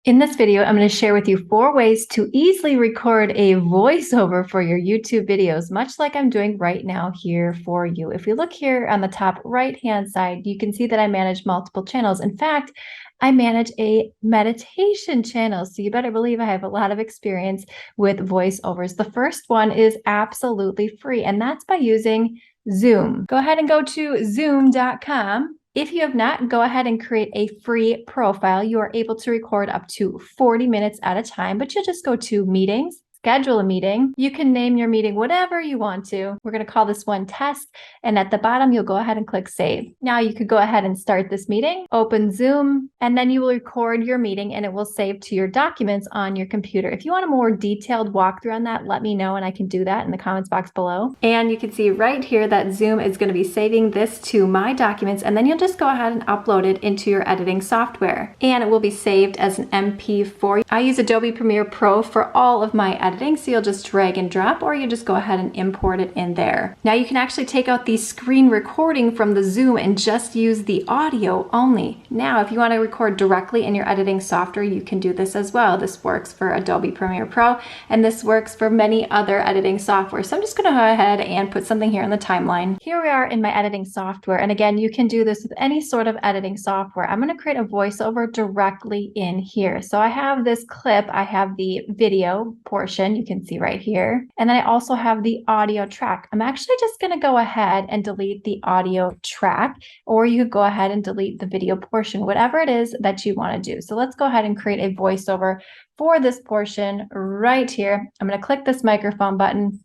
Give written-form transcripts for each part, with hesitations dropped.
In this video, I'm going to share with you 4 ways to easily record a voiceover for your YouTube videos, much like I'm doing right now here for you. If we look here on the top right-hand side, you can see that I manage multiple channels. In fact, I manage a meditation channel, so you better believe I have a lot of experience with voiceovers. The first one is absolutely free, and that's by using Zoom. Go ahead and go to zoom.com. If you have not, go ahead and create a free profile. You are able to record up to 40 minutes at a time, but you'll just go to meetings, schedule a meeting. You can name your meeting whatever you want to. We're going to call this one test. And at the bottom, you'll go ahead and click save. Now you could go ahead and start this meeting, open Zoom, and then you will record your meeting and it will save to your documents on your computer. If you want a more detailed walkthrough on that, let me know and I can do that in the comments box below. And you can see right here that Zoom is going to be saving this to my documents, and then you'll just go ahead and upload it into your editing software. And it will be saved as an MP4. I use Adobe Premiere Pro for all of my editing, so you'll just drag and drop, or you just go ahead and import it in there. Now you can actually take out the screen recording from the Zoom and just use the audio only. Now, if you want to record directly in your editing software, you can do this as well. This works for Adobe Premiere Pro, and this works for many other editing software. So I'm just going to go ahead and put something here in the timeline. Here we are in my editing software, and again, you can do this with any sort of editing software. I'm going to create a voiceover directly in here. So I have this clip, I have the video portion, you can see right here, and then I also have the audio track. I'm actually just going to go ahead and delete the audio track, or you could go ahead and delete the video portion, whatever it is that you want to do. So let's go ahead and create a voiceover for this portion right here. I'm going to click this microphone button.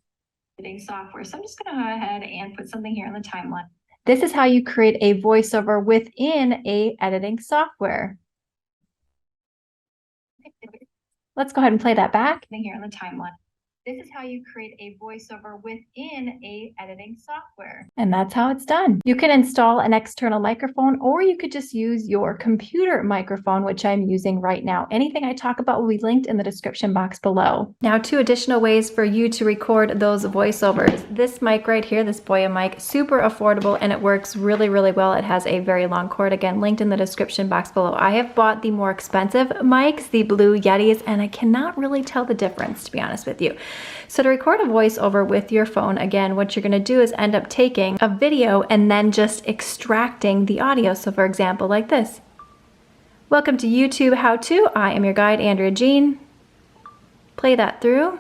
Software. So I'm just going to go ahead and put something here in the timeline. This is how you create a voiceover within a editing software. Let's go ahead and play that back. Here in the timeline. This is how you create a voiceover within a editing software. And that's how it's done. You can install an external microphone, or you could just use your computer microphone, which I'm using right now. Anything I talk about will be linked in the description box below. Now, 2 additional ways for you to record those voiceovers. This mic right here, this Boya mic, super affordable, and it works really, really well. It has a very long cord, again, linked in the description box below. I have bought the more expensive mics, the Blue Yetis, and I cannot really tell the difference, to be honest with you. So to record a voiceover with your phone, again, what you're going to do is end up taking a video and then just extracting the audio. So for example, like this. Welcome to YouTube How To. I am your guide, Andrea Jean. Play that through.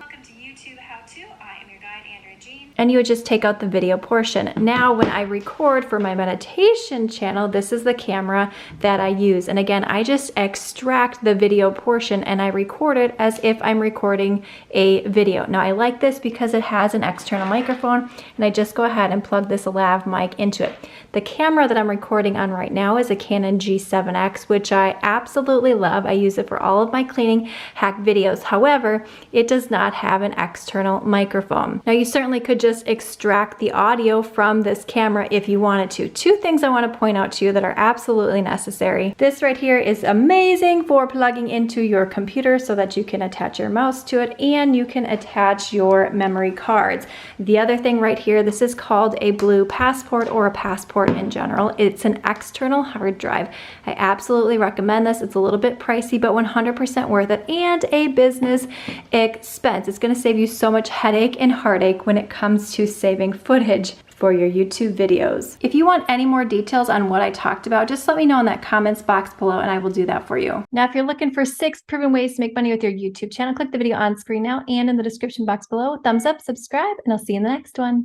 And you would just take out the video portion. Now, when I record for my meditation channel, this is the camera that I use. And again, I just extract the video portion and I record it as if I'm recording a video. Now, I like this because it has an external microphone, and I just go ahead and plug this lav mic into it. The camera that I'm recording on right now is a Canon G7X, which I absolutely love. I use it for all of my cleaning hack videos. However, it does not have an external microphone. Now, you certainly could just extract the audio from this camera if you wanted to. 2 things I want to point out to you that are absolutely necessary. This right here is amazing for plugging into your computer so that you can attach your mouse to it and you can attach your memory cards. The other thing right here, this is called a Blue Passport, or a passport in general. It's an external hard drive. I absolutely recommend this. It's a little bit pricey, but 100% worth it, and a business expense. It's going to save you so much headache and heartache when it comes to saving footage for your YouTube videos. If you want any more details on what I talked about, just let me know in that comments box below and I will do that for you. Now, if you're looking for 6 proven ways to make money with your YouTube channel, click the video on screen now and in the description box below. Thumbs up, subscribe, and I'll see you in the next one.